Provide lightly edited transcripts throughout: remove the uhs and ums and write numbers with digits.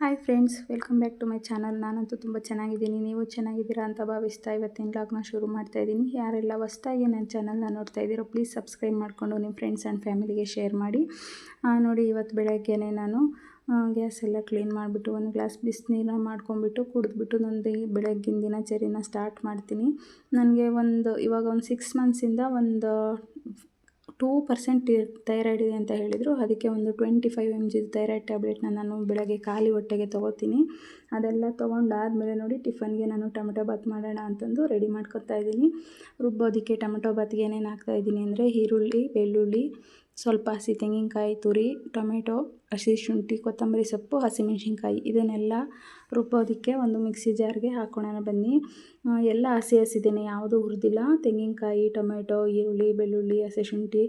Hi friends, welcome back to my channel. ನಾನಂತೂ ತುಂಬ ಚೆನ್ನಾಗಿದ್ದೀನಿ. ನೀವು ಚೆನ್ನಾಗಿದ್ದೀರಾ ಅಂತ ಭಾವಿಸ್ತಾ ಇವತ್ತಿನ ವ್ಲಾಗ್ನ ಶುರು ಮಾಡ್ತಾ ಇದ್ದೀನಿ. ಯಾರೆಲ್ಲ ಹೊಸ್ದಾಗಿ ನನ್ನ ಚಾನಲ್ನ ನೋಡ್ತಾ ಇದ್ದೀರೋ ಪ್ಲೀಸ್ ಸಬ್ಸ್ಕ್ರೈಬ್ ಮಾಡಿಕೊಂಡು ನಿಮ್ಮ ಫ್ರೆಂಡ್ಸ್ ಆ್ಯಂಡ್ ಫ್ಯಾಮಿಲಿಗೆ ಶೇರ್ ಮಾಡಿ. ನೋಡಿ, ಇವತ್ತು ಬೆಳಗ್ಗೆನೇ ನಾನು ಗ್ಯಾಸ್ ಎಲ್ಲ ಕ್ಲೀನ್ ಮಾಡಿಬಿಟ್ಟು ಒಂದು ಗ್ಲಾಸ್ ಬಿಸಿನೀರನ್ನ ಮಾಡ್ಕೊಂಬಿಟ್ಟು ಕುಡಿದ್ಬಿಟ್ಟು ನಂದು ಬೆಳಗ್ಗಿನ ದಿನಚರಿನ ಸ್ಟಾರ್ಟ್ ಮಾಡ್ತೀನಿ. ನನಗೆ ಇವಾಗ ಒಂದು 6 ಮಂತ್ಸಿಂದ ಒಂದು 2% ಥೈರಾಯ್ಡ್ ಇದೆ ಅಂತ ಹೇಳಿದರು. ಅದಕ್ಕೆ ಒಂದು 25 mg ಥೈರಾಯ್ಡ್ ಟ್ಯಾಬ್ಲೆಟ್ನ ನಾನು ಬೆಳಗ್ಗೆ ಖಾಲಿ ಹೊಟ್ಟೆಗೆ ತೊಗೋತೀನಿ. ಅದೆಲ್ಲ ತೊಗೊಂಡಾದಮೇಲೆ ನೋಡಿ, ಟಿಫನ್ಗೆ ನಾನು ಟೊಮೆಟೊ ಬಾತ್ ಮಾಡೋಣ ಅಂತಂದು ರೆಡಿ ಮಾಡ್ಕೊತಾ ಇದ್ದೀನಿ. ರುಬ್ಬೋದಕ್ಕೆ ಟೊಮೆಟೊ ಬಾತ್ಗೆ ಏನೇನು ಹಾಕ್ತಾಯಿದ್ದೀನಿ ಅಂದರೆ ಈರುಳ್ಳಿ, ಬೆಳ್ಳುಳ್ಳಿ, ಸ್ವಲ್ಪ ಹಸಿ ತೆಂಗಿನಕಾಯಿ ತುರಿ, ಟೊಮೆಟೊ, ಹಸಿ ಶುಂಠಿ, ಕೊತ್ತಂಬರಿ ಸೊಪ್ಪು, ಹಸಿಮೆಣ್ಸಿನ್ಕಾಯಿ ಇದನ್ನೆಲ್ಲ ರುಬ್ಬೋದಕ್ಕೆ ಒಂದು ಮಿಕ್ಸಿ ಜಾರ್ಗೆ ಹಾಕ್ಕೊಳ್ಳೋಣ ಬನ್ನಿ. ಎಲ್ಲ ಹಸಿದೇನೆ, ಯಾವುದೂ ಹುರಿದಿಲ್ಲ. ತೆಂಗಿನಕಾಯಿ, ಟೊಮೆಟೊ, ಈರುಳ್ಳಿ, ಬೆಳ್ಳುಳ್ಳಿ, ಹಸಿ ಶುಂಠಿ,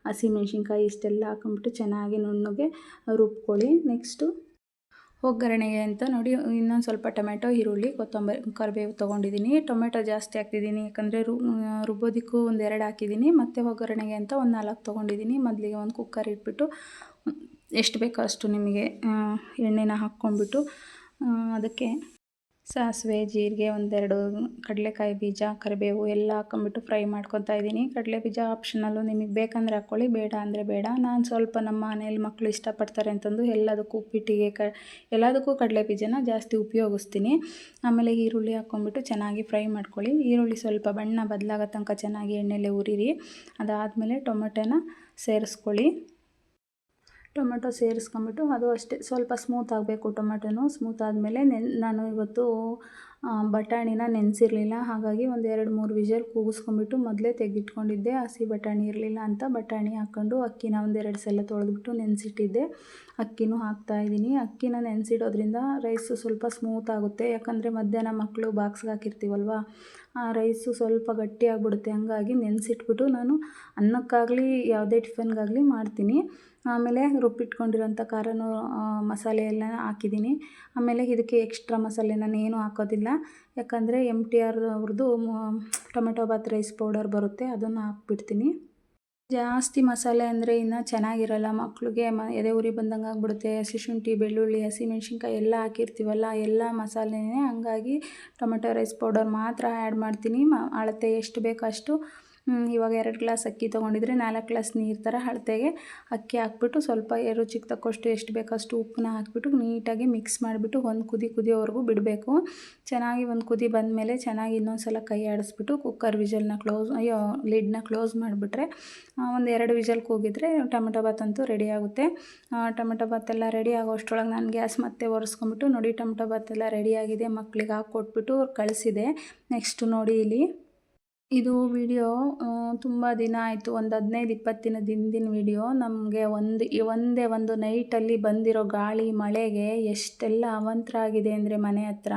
ಹಸಿಮೆಣ್ಸಿನ್ಕಾಯಿ ಇಷ್ಟೆಲ್ಲ ಹಾಕೊಂಬಿಟ್ಟು ಚೆನ್ನಾಗಿ ನುಣ್ಣಗೆ ರುಬ್ಕೊಳ್ಳಿ. ನೆಕ್ಸ್ಟು ಒಗ್ಗರಣೆಗೆ ಅಂತ ನೋಡಿ, ಇನ್ನೊಂದು ಸ್ವಲ್ಪ ಟೊಮೆಟೊ, ಈರುಳ್ಳಿ, ಕೊತ್ತಂಬರಿ, ಕರಿಬೇವು ತೊಗೊಂಡಿದ್ದೀನಿ. ಟೊಮೆಟೊ ಜಾಸ್ತಿ ಹಾಕ್ತಿದ್ದೀನಿ ಯಾಕಂದರೆ ರುಬ್ಬೋದಕ್ಕೂ ಒಂದು 2 ಹಾಕಿದ್ದೀನಿ. ಮತ್ತು ಒಗ್ಗರಣೆಗೆ ಅಂತ ಒಂದು 4 ತೊಗೊಂಡಿದ್ದೀನಿ. ಮೊದಲಿಗೆ ಒಂದು ಕುಕ್ಕರ್ ಇಟ್ಬಿಟ್ಟು ಎಷ್ಟು ಬೇಕೋ ಅಷ್ಟು ನಿಮಗೆ ಎಣ್ಣೆನ ಹಾಕ್ಕೊಂಡ್ಬಿಟ್ಟು ಅದಕ್ಕೆ ಸಾಸಿವೆ, ಜೀರಿಗೆ, 1-2 ಕಡಲೆಕಾಯಿ ಬೀಜ, ಕರಿಬೇವು ಎಲ್ಲ ಹಾಕ್ಕೊಂಬಿಟ್ಟು ಫ್ರೈ ಮಾಡ್ಕೊತಾ ಇದ್ದೀನಿ. ಕಡಲೆ ಬೀಜ ಆಪ್ಷನಲ್ಲು, ನಿಮಗೆ ಬೇಕಂದರೆ ಹಾಕ್ಕೊಳ್ಳಿ, ಬೇಡ ಅಂದರೆ ಬೇಡ. ನಾನು ಸ್ವಲ್ಪ ನಮ್ಮ ಮನೇಲಿ ಮಕ್ಕಳು ಇಷ್ಟಪಡ್ತಾರೆ ಅಂತಂದು ಎಲ್ಲದಕ್ಕೂ ಉಪ್ಪಿಟ್ಟಿಗೆ ಎಲ್ಲದಕ್ಕೂ ಕಡಲೆ ಬೀಜನ ಜಾಸ್ತಿ ಉಪಯೋಗಿಸ್ತೀನಿ. ಆಮೇಲೆ ಈರುಳ್ಳಿ ಹಾಕ್ಕೊಂಬಿಟ್ಟು ಚೆನ್ನಾಗಿ ಫ್ರೈ ಮಾಡ್ಕೊಳ್ಳಿ. ಈರುಳ್ಳಿ ಸ್ವಲ್ಪ ಬಣ್ಣ ಬದಲಾಗೋ ತನಕ ಚೆನ್ನಾಗಿ ಎಣ್ಣೆಲೆ ಉರಿರಿ. ಅದಾದಮೇಲೆ ಟೊಮೆಟೊನ ಸೇರಿಸ್ಕೊಳ್ಳಿ. ಟೊಮೆಟೊ ಸೇರಿಸ್ಕೊಂಬಿಟ್ಟು ಅದು ಅಷ್ಟೇ ಸ್ವಲ್ಪ ಸ್ಮೂತ್ ಆಗಬೇಕು. ಟೊಮೆಟೊನು ಸ್ಮೂತ್ ಆದಮೇಲೆ ನಾನು ಇವತ್ತು ಬಟಾಣಿನ ನೆನೆಸಿರಲಿಲ್ಲ. ಹಾಗಾಗಿ ಒಂದು 2-3 ವಿಷಲ್ ಕೂಗಿಸ್ಕೊಂಬಿಟ್ಟು ಮೊದಲೇ ತೆಗೆದಿಟ್ಕೊಂಡಿದ್ದೆ. ಹಸಿ ಬಟಾಣಿ ಇರಲಿಲ್ಲ ಅಂತ ಬಟಾಣಿ ಹಾಕ್ಕೊಂಡು ಅಕ್ಕಿನ 1-2 ಸಲ ತೊಳೆದ್ಬಿಟ್ಟು ನೆನೆಸಿಟ್ಟಿದ್ದೆ. ಅಕ್ಕಿನೂ ಹಾಕ್ತಾಯಿದ್ದೀನಿ. ಅಕ್ಕಿನ ನೆನೆಸಿಡೋದ್ರಿಂದ ರೈಸು ಸ್ವಲ್ಪ ಸ್ಮೂತ್ ಆಗುತ್ತೆ. ಯಾಕಂದರೆ ಮಧ್ಯಾಹ್ನ ಮಕ್ಕಳು ಬಾಕ್ಸ್ಗೆ ಹಾಕಿರ್ತೀವಲ್ವ, ಆ ರೈಸು ಸ್ವಲ್ಪ ಗಟ್ಟಿಯಾಗಿಬಿಡುತ್ತೆ. ಹಂಗಾಗಿ ನೆನೆಸಿಟ್ಬಿಟ್ಟು ನಾನು ಅನ್ನಕ್ಕಾಗಲಿ ಯಾವುದೇ ಟಿಫನ್ಗಾಗಲಿ ಮಾಡ್ತೀನಿ. ಆಮೇಲೆ ರುಬ್ಬಿಟ್ಕೊಂಡಿರೋಂಥ ಖಾರನೂ ಮಸಾಲೆ ಎಲ್ಲ ಹಾಕಿದ್ದೀನಿ. ಆಮೇಲೆ ಇದಕ್ಕೆ ಎಕ್ಸ್ಟ್ರಾ ಮಸಾಲೆ ನಾನು ಏನೂ ಹಾಕೋದಿಲ್ಲ. ಯಾಕಂದರೆ MTR ಅವ್ರದ್ದು ಟೊಮೆಟೊ ಬಾತ್ ರೈಸ್ ಪೌಡರ್ ಬರುತ್ತೆ, ಅದನ್ನು ಹಾಕ್ಬಿಡ್ತೀನಿ. ಜಾಸ್ತಿ ಮಸಾಲೆ ಅಂದರೆ ಇನ್ನು ಚೆನ್ನಾಗಿರಲ್ಲ ಮಕ್ಕಳಿಗೆ, ಎದೆ ಉರಿ ಬಂದಂಗೆ ಆಗಿಬಿಡುತ್ತೆ. ಹಸಿ ಶುಂಠಿ, ಬೆಳ್ಳುಳ್ಳಿ, ಹಸಿಮೆಣ್ಸಿನ್ಕಾಯಿ ಎಲ್ಲ ಹಾಕಿರ್ತೀವಲ್ಲ, ಎಲ್ಲ ಮಸಾಲೆನೇ. ಹಂಗಾಗಿ ಟೊಮೆಟೊ ರೈಸ್ ಪೌಡರ್ ಮಾತ್ರ ಆ್ಯಡ್ ಮಾಡ್ತೀನಿ. ಅಳತೆ ಎಷ್ಟು ಬೇಕೋ ಅಷ್ಟು. ಇವಾಗ 2 ಗ್ಲಾಸ್ ಅಕ್ಕಿ ತೊಗೊಂಡಿದ್ರೆ 4 ಗ್ಲಾಸ್ ನೀರು ಥರ ಅಳತೆಗೆ ಅಕ್ಕಿ ಹಾಕ್ಬಿಟ್ಟು ಸ್ವಲ್ಪ ರುಚಿಗೆ ತಕ್ಕಷ್ಟು ಎಷ್ಟು ಬೇಕಷ್ಟು ಉಪ್ಪನ್ನ ಹಾಕ್ಬಿಟ್ಟು ನೀಟಾಗಿ ಮಿಕ್ಸ್ ಮಾಡಿಬಿಟ್ಟು ಒಂದು ಕುದಿಯೋವರೆಗೂ ಬಿಡಬೇಕು. ಚೆನ್ನಾಗಿ ಒಂದು ಕುದಿ ಬಂದಮೇಲೆ ಚೆನ್ನಾಗಿ ಇನ್ನೊಂದು ಸಲ ಕೈ ಆಡಿಸ್ಬಿಟ್ಟು ಕುಕ್ಕರ್ ವಿಷಲ್ನ ಲಿಡ್ನ ಕ್ಲೋಸ್ ಮಾಡಿಬಿಟ್ರೆ ಒಂದು 2 ವಿಷಲ್ ಕೂಗಿದ್ರೆ ಟೊಮೆಟೊ ಬಾತ್ ಅಂತೂ ರೆಡಿ ಆಗುತ್ತೆ. ಟೊಮೆಟೊ ಬಾತ್ ಎಲ್ಲ ರೆಡಿ ಆಗೋಷ್ಟರೊಳಗೆ ನಾನು ಗ್ಯಾಸ್ ಮತ್ತೆ ಒರೆಸ್ಕೊಂಬಿಟ್ಟು ನೋಡಿ ಟೊಮೆಟೊ ಬಾತ್ ಎಲ್ಲ ರೆಡಿಯಾಗಿದೆ. ಮಕ್ಕಳಿಗೆ ಹಾಕ್ಕೊಟ್ಬಿಟ್ಟು ಕಳಿಸಿದೆ. ನೆಕ್ಸ್ಟು ನೋಡಿ, ಇಲ್ಲಿ ಇದು ವಿಡಿಯೋ ತುಂಬ ದಿನ ಆಯಿತು, ಒಂದು 15-20 ದಿನದ ಹಿಂದಿನ ವಿಡಿಯೋ. ನಮಗೆ ಒಂದೇ ಒಂದು ನೈಟಲ್ಲಿ ಬಂದಿರೋ ಗಾಳಿ ಮಳೆಗೆ ಎಷ್ಟೆಲ್ಲ ಅವಾಂತರ ಆಗಿದೆ ಅಂದರೆ ಮನೆ ಹತ್ರ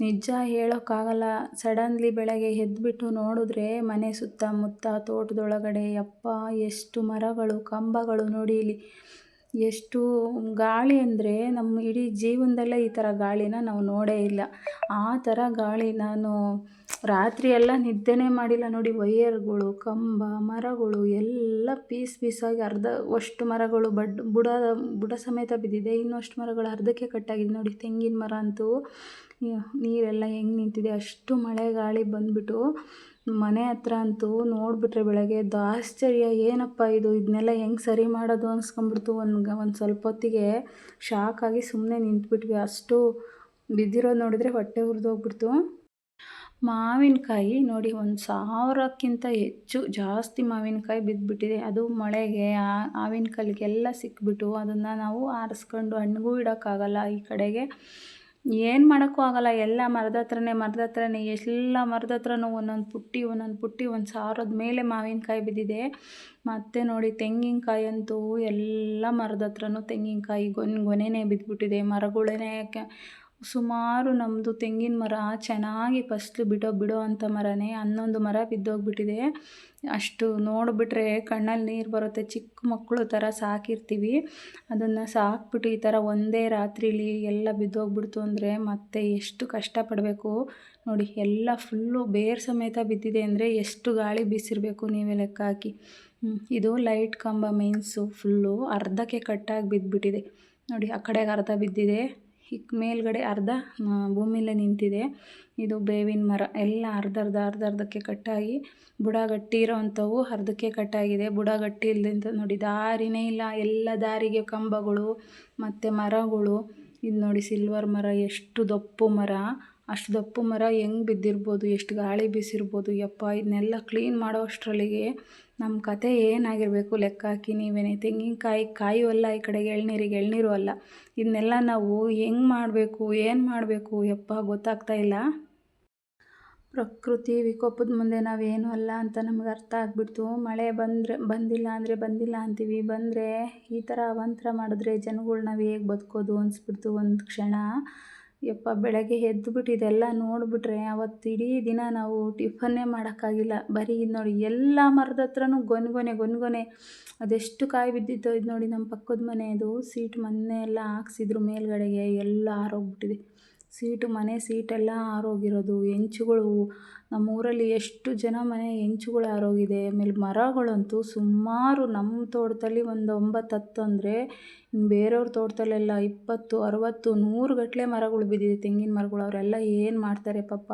ನಿಜ ಹೇಳೋಕ್ಕಾಗಲ್ಲ. ಸಡನ್ಲಿ ಬೆಳಗ್ಗೆ ಎದ್ದುಬಿಟ್ಟು ನೋಡಿದ್ರೆ ಮನೆ ಸುತ್ತಮುತ್ತ ತೋಟದೊಳಗಡೆ ಎಷ್ಟು ಮರಗಳು, ಕಂಬಗಳು ನೋಡಿ ಇಲ್ಲಿ ಎಷ್ಟು ಗಾಳಿ ಅಂದರೆ ನಮ್ಮ ಇಡೀ ಜೀವನದಲ್ಲೇ ಈ ಥರ ಗಾಳಿನ ನಾವು ನೋಡೇ ಇಲ್ಲ. ಆ ಥರ ಗಾಳಿ. ನಾನು ರಾತ್ರಿ ಎಲ್ಲ ನಿದ್ದೆನೇ ಮಾಡಿಲ್ಲ ನೋಡಿ. ವೈಯರ್ಗಳು, ಕಂಬ, ಮರಗಳು ಎಲ್ಲ ಪೀಸಾಗಿ ಅಷ್ಟು ಮರಗಳು ಬುಡ ಸಮೇತ ಬಿದ್ದಿದೆ. ಇನ್ನಷ್ಟು ಮರಗಳು ಅರ್ಧಕ್ಕೆ ಕಟ್ಟಾಗಿದೆ ನೋಡಿ. ತೆಂಗಿನ ಮರ ಅಂತೂ ನೀರೆಲ್ಲ ಹೆಂಗೆ ನಿಂತಿದೆ. ಅಷ್ಟು ಮಳೆ ಗಾಳಿ ಬಂದುಬಿಟ್ಟು ಮನೆ ಹತ್ರ ಅಂತೂ ನೋಡಿಬಿಟ್ರೆ ಬೆಳಗ್ಗೆ ಆಶ್ಚರ್ಯ, ಏನಪ್ಪ ಇದನ್ನೆಲ್ಲ ಹೆಂಗೆ ಸರಿ ಮಾಡೋದು ಅನ್ಸ್ಕೊಂಬಿಡ್ತು. ಒಂದು ಸ್ವಲ್ಪ ಹೊತ್ತಿಗೆ ಶಾಕಾಗಿ ಸುಮ್ಮನೆ ನಿಂತ್ಬಿಟ್ವಿ. ಅಷ್ಟು ಬಿದ್ದಿರೋದು ನೋಡಿದರೆ ಹೊಟ್ಟೆ ಉರಿದೋಗ್ಬಿಡ್ತು. ಮಾವಿನಕಾಯಿ ನೋಡಿ, 1000ಕ್ಕಿಂತ ಜಾಸ್ತಿ ಮಾವಿನಕಾಯಿ ಬಿದ್ದುಬಿಟ್ಟಿದೆ. ಅದು ಮಳೆಗೆ ಆವಿನ ಕಲ್ಲಿಗೆಲ್ಲ ಸಿಕ್ಬಿಟ್ಟು ಅದನ್ನು ನಾವು ಆರಿಸ್ಕೊಂಡು ಹಣ್ಣಿಗೂ ಇಡೋಕ್ಕಾಗಲ್ಲ. ಈ ಕಡೆಗೆ ಏನು ಮಾಡೋಕ್ಕೂ ಆಗಲ್ಲ. ಎಲ್ಲ ಮರದ ಹತ್ರನೇ ಎಲ್ಲ ಮರದ ಹತ್ರನೂ ಒಂದೊಂದು ಪುಟ್ಟಿ 1000ದ ಮೇಲೆ ಮಾವಿನಕಾಯಿ ಬಿದ್ದಿದೆ. ಮತ್ತು ನೋಡಿ ತೆಂಗಿನಕಾಯಿ ಅಂತೂ ಎಲ್ಲ ಮರದ ಹತ್ರನೂ ತೆಂಗಿನಕಾಯಿ ಗೊನೆನೇ ಬಿದ್ದುಬಿಟ್ಟಿದೆ. ಮರಗಳೇ ಸುಮಾರು ನಮ್ಮದು ತೆಂಗಿನ ಮರ ಚೆನ್ನಾಗಿ ಫಸ್ಟು ಬಿಡೋ ಅಂಥ ಮರನೇ 11 ಮರ ಬಿದ್ದೋಗ್ಬಿಟ್ಟಿದೆ. ಅಷ್ಟು ನೋಡಿಬಿಟ್ರೆ ಕಣ್ಣಲ್ಲಿ ನೀರು ಬರುತ್ತೆ. ಚಿಕ್ಕ ಮಕ್ಕಳು ಥರ ಸಾಕಿರ್ತೀವಿ, ಅದನ್ನು ಸಾಕ್ಬಿಟ್ಟು ಈ ಥರ ಒಂದೇ ರಾತ್ರಿಲಿ ಎಲ್ಲ ಬಿದ್ದೋಗ್ಬಿಡ್ತು ಅಂದರೆ ಮತ್ತೆ ಎಷ್ಟು ಕಷ್ಟಪಡಬೇಕು ನೋಡಿ. ಎಲ್ಲ ಫುಲ್ಲು ಬೇರು ಸಮೇತ ಬಿದ್ದಿದೆ ಅಂದರೆ ಎಷ್ಟು ಗಾಳಿ ಬೀಸಿರಬೇಕು ನೀವೇ ಲೆಕ್ಕ ಹಾಕಿ. ಇದು ಲೈಟ್ ಕಂಬ ಮೇನ್ಸು ಫುಲ್ಲು ಅರ್ಧಕ್ಕೆ ಕಟ್ಟಾಗಿ ಬಿದ್ದುಬಿಟ್ಟಿದೆ ನೋಡಿ. ಆ ಕಡೆಗೆ ಅರ್ಧ ಬಿದ್ದಿದೆ, ಮೇಲ್ಗಡೆ ಅರ್ಧ ಭೂಮಿಲೇ ನಿಂತಿದೆ. ಇದು ಬೇವಿನ ಮರ ಎಲ್ಲ ಅರ್ಧಕ್ಕೆ ಕಟ್ಟಾಗಿ ಬುಡ ಗಟ್ಟಿ ಇರೋವಂಥವು ಅರ್ಧಕ್ಕೆ ಕಟ್ಟಾಗಿದೆ. ಬುಡ ಗಟ್ಟಿ ಇಲ್ಲದಂತ ನೋಡಿ ದಾರಿನೇ ಇಲ್ಲ, ಎಲ್ಲ ದಾರಿಗೆ ಕಂಬಗಳು ಮತ್ತು ಮರಗಳು. ಇದು ನೋಡಿ ಸಿಲ್ವರ್ ಮರ, ಎಷ್ಟು ದಪ್ಪು ಮರ, ಅಷ್ಟು ದಪ್ಪು ಮರ ಹೆಂಗೆ ಬಿದ್ದಿರ್ಬೋದು, ಎಷ್ಟು ಗಾಳಿ ಬೀಸಿರ್ಬೋದು. ಯಪ್ಪ ಇದನ್ನೆಲ್ಲ ಕ್ಲೀನ್ ಮಾಡೋ ಅಷ್ಟರಲ್ಲಿಗೆ ನಮ್ಮ ಕತೆ ಏನಾಗಿರಬೇಕು ಲೆಕ್ಕ ಹಾಕಿ ನೀವೇನೆ. ತೆಂಗಿನಕಾಯಿ ಕಾಯೂ ಅಲ್ಲ, ಈ ಕಡೆಗೆ ಎಳ್ನೀರು ಅಲ್ಲ. ಇದನ್ನೆಲ್ಲ ನಾವು ಹೆಂಗೆ ಮಾಡಬೇಕು, ಏನು ಮಾಡಬೇಕು ಯಪ್ಪ ಗೊತ್ತಾಗ್ತಾ ಇಲ್ಲ. ಪ್ರಕೃತಿ ವಿಕೋಪದ ಮುಂದೆ ನಾವೇನು ಅಲ್ಲ ಅಂತ ನಮ್ಗೆ ಅರ್ಥ ಆಗಿಬಿಡ್ತು. ಮಳೆ ಬಂದಿಲ್ಲ ಅಂತೀವಿ, ಬಂದರೆ ಈ ಥರ ಅವಾಂತರ ಮಾಡಿದ್ರೆ ಜನಗಳು ನಾವು ಹೇಗೆ ಬದುಕೋದು ಅನಿಸ್ಬಿಡ್ತು ಒಂದು ಕ್ಷಣ. ಯಪ್ಪ ಬೆಳಗ್ಗೆ ಎದ್ದುಬಿಟ್ಟು ಇದೆಲ್ಲ ನೋಡಿಬಿಟ್ರೆ ಅವತ್ತು ಇಡೀ ದಿನ ನಾವು ಟಿಫನ್ನೇ ಮಾಡೋಕ್ಕಾಗಿಲ್ಲ. ಬರೀ ಇದು ನೋಡಿ ಎಲ್ಲ ಮರದ ಹತ್ರನೂ ಗೊನೆ ಅದೆಷ್ಟು ಕಾಯಿ ಬಿದ್ದಿತ್ತು. ಇದು ನೋಡಿ ನಮ್ಮ ಪಕ್ಕದ ಮನೆಯದು ಮೊನ್ನೆ ಎಲ್ಲ ಹಾಕ್ಸಿದ್ರು ಮೇಲ್ಗಡೆಗೆ, ಎಲ್ಲ ಆರೋಗ್ಬಿಟ್ಟಿದೆ ಮನೆ ಸೀಟೆಲ್ಲ ಆರೋಗಿರೋದು. ಹೆಂಚುಗಳು ನಮ್ಮೂರಲ್ಲಿ ಎಷ್ಟು ಜನ ಮನೆ ಹೆಂಚುಗಳು ಆರೋಗಿದೆ. ಆಮೇಲೆ ಮರಗಳಂತೂ ಸುಮಾರು ನಮ್ಮ ತೋಟದಲ್ಲಿ ಒಂದು 9-10 ಅಂದರೆ ಬೇರೆಯವ್ರ ತೋಟದಲ್ಲೆಲ್ಲ 20, 60, 100 ಗಟ್ಟಲೆ ಮರಗಳು ಬಿದ್ದಿದೆ, ತೆಂಗಿನ ಮರಗಳು. ಅವರೆಲ್ಲ ಏನು ಮಾಡ್ತಾರೆ ಪಾಪ.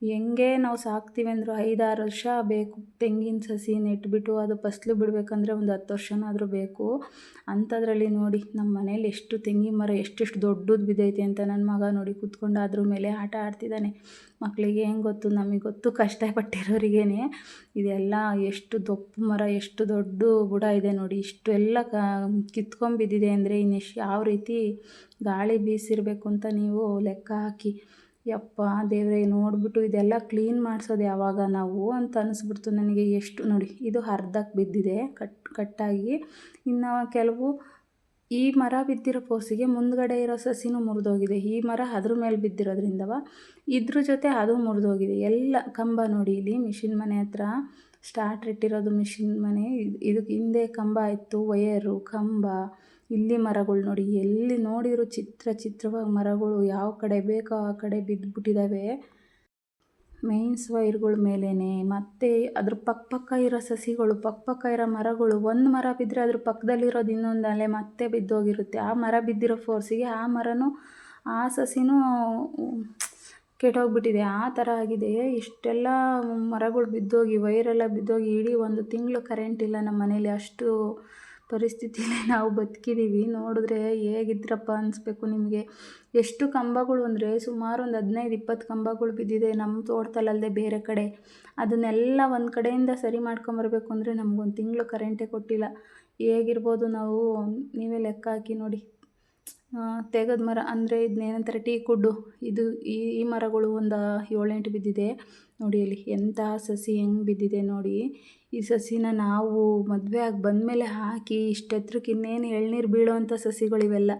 ಹೆಂಗೆ ನಾವು ಸಾಕ್ತೀವಿ ಅಂದರೂ 5-6 ವರ್ಷ ಬೇಕು ತೆಂಗಿನ ಸಸಿ ನೆಟ್ಬಿಟ್ಟು ಅದು ಫಸಲು ಬಿಡಬೇಕಂದ್ರೆ ಒಂದು 10 ವರ್ಷನಾದರೂ ಬೇಕು. ಅಂಥದ್ರಲ್ಲಿ ನೋಡಿ ನಮ್ಮ ಮನೇಲಿ ಎಷ್ಟು ತೆಂಗಿನ ಮರ ಎಷ್ಟೆಷ್ಟು ದೊಡ್ಡದು ಬಿದ್ದೈತೆ ಅಂತ ನನ್ನ ಮಗ ನೋಡಿ ಕೂತ್ಕೊಂಡು ಅದ್ರ ಮೇಲೆ ಆಟ ಆಡ್ತಿದ್ದಾನೆ. ಮಕ್ಕಳಿಗೆ ಹೆಂಗೆ ಗೊತ್ತು, ನಮಗೆ ಗೊತ್ತು ಕಷ್ಟಪಟ್ಟಿರೋರಿಗೇನೆ. ಇದೆಲ್ಲ ಎಷ್ಟು ದೊಡ್ಡ ಮರ, ಎಷ್ಟು ದೊಡ್ಡ ಬುಡ ಇದೆ ನೋಡಿ. ಇಷ್ಟು ಎಲ್ಲ ಕಿತ್ಕೊಂಡ್ಬಿದ್ದಿದೆ ಅಂದರೆ ಇನ್ನೆಷ್ಟು ಯಾವ ರೀತಿ ಗಾಳಿ ಬೀಸಿರಬೇಕು ಅಂತ ನೀವು ಲೆಕ್ಕ ಹಾಕಿ. ಯಪ್ಪ ದೇವರೇ, ನೋಡಿಬಿಟ್ಟು ಇದೆಲ್ಲ ಕ್ಲೀನ್ ಮಾಡಿಸೋದು ಯಾವಾಗ ನಾವು ಅಂತ ಅನಿಸ್ಬಿಡ್ತು ನನಗೆ. ಎಷ್ಟು ನೋಡಿ ಇದು ಅರ್ಧಕ್ಕೆ ಬಿದ್ದಿದೆ ಕಟ್ಟಾಗಿ. ಇನ್ನು ಕೆಲವು ಈ ಮರ ಬಿದ್ದಿರೋ ಫೋರ್ಸಿಗೆ ಮುಂದ್ಗಡೆ ಇರೋ ಸಸಿನೂ ಮುರಿದೋಗಿದೆ. ಈ ಮರ ಅದ್ರ ಮೇಲೆ ಬಿದ್ದಿರೋದ್ರಿಂದವ ಇದ್ರ ಜೊತೆ ಅದು ಮುರಿದೋಗಿದೆ. ಎಲ್ಲ ಕಂಬ ನೋಡಿ, ಇಲ್ಲಿ ಮಿಷಿನ್ ಮನೆ ಹತ್ರ ಸ್ಟಾರ್ಟ್ರ್ ಇಟ್ಟಿರೋದು ಮಿಷಿನ್ ಮನೆ. ಇದಕ್ಕೆ ಹಿಂದೆ ಕಂಬ ಇತ್ತು, ವಯರು ಕಂಬ. ಇಲ್ಲಿ ಮರಗಳು ನೋಡಿ, ಎಲ್ಲಿ ನೋಡಿದ್ರು ಚಿತ್ರವಾಗಿ ಮರಗಳು ಯಾವ ಕಡೆ ಬೇಕೋ ಆ ಕಡೆ ಬಿದ್ದುಬಿಟ್ಟಿದ್ದಾವೆ. ಮೇಯ್ನ್ಸ್ ವೈರ್ಗಳ ಮೇಲೇ ಮತ್ತು ಅದ್ರ ಪಕ್ಕ ಇರೋ ಸಸಿಗಳು, ಪಕ್ಕ ಇರೋ ಮರಗಳು. ಒಂದು ಮರ ಬಿದ್ದರೆ ಅದ್ರ ಪಕ್ಕದಲ್ಲಿರೋದು ಇನ್ನೊಂದು ಅಲೆ ಮತ್ತೆ ಬಿದ್ದೋಗಿರುತ್ತೆ. ಆ ಮರ ಬಿದ್ದಿರೋ ಫೋರ್ಸಿಗೆ ಆ ಮರನೂ ಆ ಸಸಿನೂ ಕೆಟ್ಟೋಗ್ಬಿಟ್ಟಿದೆ. ಆ ಥರ ಆಗಿದೆ. ಇಷ್ಟೆಲ್ಲ ಮರಗಳು ಬಿದ್ದೋಗಿ, ವೈರೆಲ್ಲ ಬಿದ್ದೋಗಿ ಇಡೀ 1 ತಿಂಗಳು ಕರೆಂಟ್ ಇಲ್ಲ ನಮ್ಮ ಮನೇಲಿ. ಅಷ್ಟು ಪರಿಸ್ಥಿತಿಯಲ್ಲಿ ನಾವು ಬದುಕಿದ್ದೀವಿ. ನೋಡಿದ್ರೆ ಹೇಗಿದ್ರಪ್ಪ ಅನಿಸ್ಬೇಕು ನಿಮಗೆ. ಎಷ್ಟು ಕಂಬಗಳು ಅಂದರೆ ಸುಮಾರು ಒಂದು 15-20 ಕಂಬಗಳು ಬಿದ್ದಿದೆ ನಮ್ಮ ತೋಟದಲ್ಲದೆ ಬೇರೆ ಕಡೆ. ಅದನ್ನೆಲ್ಲ ಒಂದು ಕಡೆಯಿಂದ ಸರಿ ಮಾಡ್ಕೊಂಬರ್ಬೇಕು ಅಂದರೆ ನಮಗೊಂದು ತಿಂಗಳು ಕರೆಂಟೇ ಕೊಟ್ಟಿಲ್ಲ. ಹೇಗಿರ್ಬೋದು ನಾವು, ನೀವೇ ಲೆಕ್ಕ ಹಾಕಿ ನೋಡಿ. ತೆಗೆದ ಮರ ಅಂದರೆ ಇದನ್ನೇನಂತಾರೆ, ಟೀ ಕುಡ್ಡು. ಇದು ಈ ಮರಗಳು ಒಂದು 7-8 ಬಿದ್ದಿದೆ ನೋಡಿ. ಅಲ್ಲಿ ಎಂಥ ಸಸಿ ಹೆಂಗೆ ಬಿದ್ದಿದೆ ನೋಡಿ. ಈ ಸಸಿನ ನಾವು ಮದುವೆ ಆಗಿ ಬಂದಮೇಲೆ ಹಾಕಿ ಇಷ್ಟೆತ್ರಕ್ಕೆ ಇನ್ನೇನು ಎಳ್ನೀರು ಬೀಳೋವಂಥ ಸಸಿಗಳಿವೆಲ್ಲ.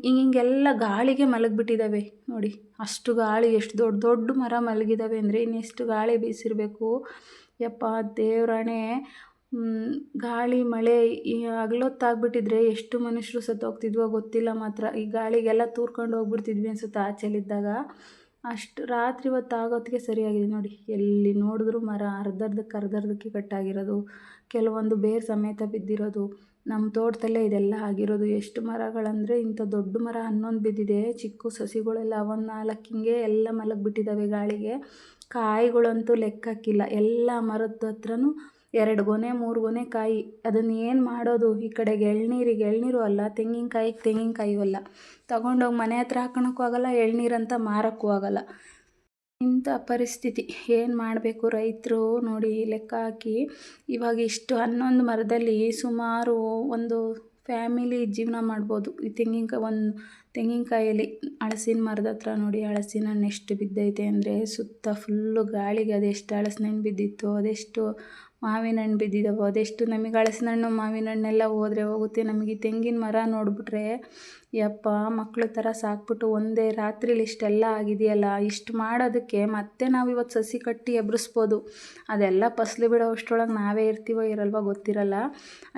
ಹಿಂಗೆಲ್ಲ ಗಾಳಿಗೆ ಮಲಗಿಬಿಟ್ಟಿದ್ದಾವೆ ನೋಡಿ. ಅಷ್ಟು ಗಾಳಿ, ಎಷ್ಟು ದೊಡ್ಡ ಮರ ಮಲಗಿದ್ದಾವೆ ಅಂದರೆ ಇನ್ನೆಷ್ಟು ಗಾಳಿ ಬೀಸಿರಬೇಕು ಯಪ್ಪ ದೇವ್ರಾಣೆ. ಗಾಳಿ ಮಳೆ ಈ ಹಗಲೊತ್ತಾಗ್ಬಿಟ್ಟಿದ್ರೆ ಎಷ್ಟು ಮನುಷ್ಯರು ಸತ್ತೋಗ್ತಿದ್ವೋ ಗೊತ್ತಿಲ್ಲ ಮಾತ್ರ. ಈ ಗಾಳಿಗೆಲ್ಲ ತೂರ್ಕೊಂಡು ಹೋಗ್ಬಿಡ್ತಿದ್ವಿ ಅನ್ಸುತ್ತೆ ಆಚೆಲಿದ್ದಾಗ. ಅಷ್ಟು ರಾತ್ರಿ ಹೊತ್ತು ಆಗೋತ್ತಿಗೆ ಸರಿಯಾಗಿದೆ ನೋಡಿ. ಎಲ್ಲಿ ನೋಡಿದ್ರು ಮರ ಅರ್ಧಕ್ಕೆ ಕಟ್ಟಾಗಿರೋದು, ಕೆಲವೊಂದು ಬೇರು ಸಮೇತ ಬಿದ್ದಿರೋದು. ನಮ್ಮ ತೋಟದಲ್ಲೇ ಇದೆಲ್ಲ ಆಗಿರೋದು. ಎಷ್ಟು ಮರಗಳಂದರೆ ಇಂಥ ದೊಡ್ಡ ಮರ 11 ಬಿದ್ದಿದೆ. ಚಿಕ್ಕ ಸಸಿಗಳೆಲ್ಲ 1-4 ಹಿಂಗೆ ಎಲ್ಲ ಮಲಗಿಬಿಟ್ಟಿದ್ದಾವೆ ಗಾಳಿಗೆ. ಕಾಯಿಗಳಂತೂ ಲೆಕ್ಕಕ್ಕಿಲ್ಲ. ಎಲ್ಲ ಮರದ ಹತ್ರನೂ 2 ಗೊನೆ 3 ಗೊನೆ ಕಾಯಿ. ಅದನ್ನು ಏನು ಮಾಡೋದು. ಈ ಕಡೆಗೆ ಎಳ್ನೀರು ಅಲ್ಲ, ತೆಂಗಿನಕಾಯಿಯೂ ಅಲ್ಲ. ತಗೊಂಡೋಗಿ ಮನೆ ಹತ್ರ ಹಾಕೋಣಕ್ಕೂ ಆಗಲ್ಲ, ಎಳ್ನೀರಂತ ಮಾರೋಕ್ಕೂ ಆಗಲ್ಲ. ಇಂಥ ಪರಿಸ್ಥಿತಿ. ಏನು ಮಾಡಬೇಕು ರೈತರು ನೋಡಿ ಲೆಕ್ಕ ಹಾಕಿ. ಇವಾಗ ಇಷ್ಟು 11 ಮರದಲ್ಲಿ ಸುಮಾರು ಒಂದು ಫ್ಯಾಮಿಲಿ ಜೀವನ ಮಾಡ್ಬೋದು. ಈ ತೆಂಗಿನಕಾಯಲ್ಲಿ ಹಲಸಿನ ಮರದ ಹತ್ರ ನೋಡಿ, ಹಲಸಿನ ಹಣ್ಣು ಎಷ್ಟು ಬಿದ್ದೈತೆ ಅಂದರೆ ಸುತ್ತ ಫುಲ್ಲು ಗಾಳಿಗೆ ಅದೆಷ್ಟು ಹಲಸಿನ ಹಣ್ಣು ಬಿದ್ದಿತ್ತು, ಅದೆಷ್ಟು ಮಾವಿನ ಹಣ್ಣು ಬಿದ್ದಿದ್ದಾವೆ, ಅದೆಷ್ಟು. ನಮಗೆ ಹಲಸಿನ ಹಣ್ಣು ಮಾವಿನ ಹಣ್ಣೆಲ್ಲ ಹೋದರೆ ಹೋಗುತ್ತೆ. ನಮಗೆ ಈ ತೆಂಗಿನ ಮರ ನೋಡಿಬಿಟ್ರೆ ಯಪ್ಪ ಮಕ್ಳ ಥರ ಸಾಕ್ಬಿಟ್ಟು ಒಂದೇ ರಾತ್ರಿಲಿ ಇಷ್ಟೆಲ್ಲ ಆಗಿದೆಯಲ್ಲ. ಇಷ್ಟು ಮಾಡೋದಕ್ಕೆ ಮತ್ತೆ ನಾವು ಇವತ್ತು ಸಸಿ ಕಟ್ಟಿ ಎಬ್ಬಿಸ್ಬೋದು. ಅದೆಲ್ಲ ಫಸಲು ಬಿಡೋ ಅಷ್ಟರೊಳಗೆ ನಾವೇ ಇರ್ತೀವೋ ಇರಲ್ವೋ ಗೊತ್ತಿರಲ್ಲ.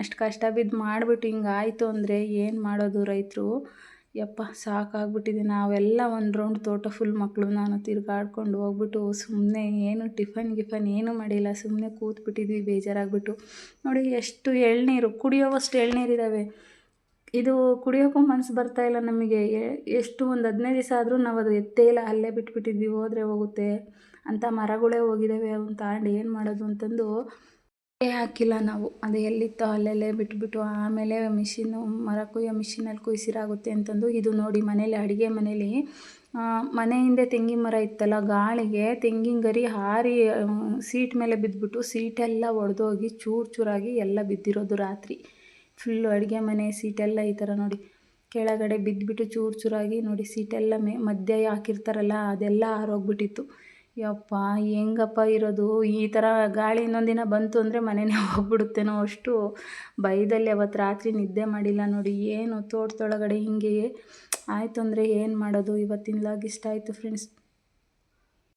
ಅಷ್ಟು ಕಷ್ಟ ಬಿದ್ದು ಮಾಡಿಬಿಟ್ಟು ಹಿಂಗಾಯಿತು ಅಂದರೆ ಏನು ಮಾಡೋದು ರೈತರು. ಯಪ್ಪ ಸಾಕಾಗ್ಬಿಟ್ಟಿದೆ. ನಾವೆಲ್ಲ ಒಂದು ರೌಂಡ್ ತೋಟ ಫುಲ್ ಮಕ್ಕಳು ನಾನು ತಿರುಗಾಡ್ಕೊಂಡು ಹೋಗ್ಬಿಟ್ಟು ಸುಮ್ಮನೆ ಏನು ಟಿಫನ್ ಏನೂ ಮಾಡಿಲ್ಲ. ಸುಮ್ಮನೆ ಕೂತ್ಬಿಟ್ಟಿದ್ವಿ ಬೇಜಾರಾಗ್ಬಿಟ್ಟು. ನೋಡಿ ಎಷ್ಟು ಎಳ್ನೀರು, ಕುಡಿಯೋವಷ್ಟು ಎಳ್ನೀರಿದ್ದಾವೆ. ಇದು ಕುಡಿಯೋಕ್ಕೂ ಮನಸ್ಸು ಬರ್ತಾ ಇಲ್ಲ ನಮಗೆ. ಎಷ್ಟು ಒಂದು 15 ದಿವಸ ಆದರೂ ನಾವು ಅದು ಎತ್ತೇ ಇಲ್ಲ, ಅಲ್ಲೇ ಬಿಟ್ಬಿಟ್ಟಿದ್ವಿ, ಹೋದರೆ ಹೋಗುತ್ತೆ ಅಂತ. ಮರಗಳೇ ಹೋಗಿದ್ದಾವೆ, ಅವನ್ನ ತಗೊಂಡು ಏನು ಮಾಡೋದು ಅಂತಂದು ಹಾಕಿಲ್ಲ ನಾವು. ಅದು ಎಲ್ಲಿತ್ತೋ ಅಲ್ಲಲ್ಲೇ ಬಿಟ್ಬಿಟ್ಟು ಆಮೇಲೆ ಮರ ಕೊಯ್ಯೋ ಮಿಷಿನಲ್ಲಿ ಕೊಯ್ಸಿರಾಗುತ್ತೆ ಅಂತಂದು. ಇದು ನೋಡಿ ಮನೇಲಿ, ಅಡುಗೆ ಮನೇಲಿ ಮನೆ ಹಿಂದೆ ತೆಂಗಿನ ಮರ ಇತ್ತಲ್ಲ, ಗಾಳಿಗೆ ತೆಂಗಿನ ಗರಿ ಹಾರಿ ಸೀಟ್ ಮೇಲೆ ಬಿದ್ದುಬಿಟ್ಟು ಸೀಟೆಲ್ಲ ಒಡೆದೋಗಿ ಚೂರು ಚೂರಾಗಿ ಎಲ್ಲ ಬಿದ್ದಿರೋದು ರಾತ್ರಿ. ಫುಲ್ಲು ಅಡುಗೆ ಮನೆ ಸೀಟೆಲ್ಲ ಈ ಥರ ನೋಡಿ ಕೆಳಗಡೆ ಬಿದ್ದುಬಿಟ್ಟು ಚೂರು ಚೂರಾಗಿ ನೋಡಿ, ಸೀಟೆಲ್ಲ ಮಧ್ಯೆ ಹಾಕಿರ್ತಾರಲ್ಲ ಅದೆಲ್ಲ ಆರೋಗ್ಬಿಟ್ಟಿತ್ತು. ಯಪ್ಪ ಹೆಂಗಪ್ಪ ಇರೋದು, ಈ ಥರ ಗಾಳಿ ಇನ್ನೊಂದಿನ ಬಂತು ಅಂದರೆ ಮನೆಯೇ ಹೋಗ್ಬಿಡುತ್ತೇನೋ ಅಷ್ಟು ಭಯದಲ್ಲಿ ಅವತ್ತು ರಾತ್ರಿ ನಿದ್ದೆ ಮಾಡಿಲ್ಲ ನೋಡಿ. ಏನು ತೋಟದೊಳಗಡೆ ಹಿಂಗೆ ಆಯಿತು ಅಂದರೆ ಏನು ಮಾಡೋದು. ಇವತ್ತಿನ ಲಾಗ್ ಇಷ್ಟ ಆಯಿತು ಫ್ರೆಂಡ್ಸ್.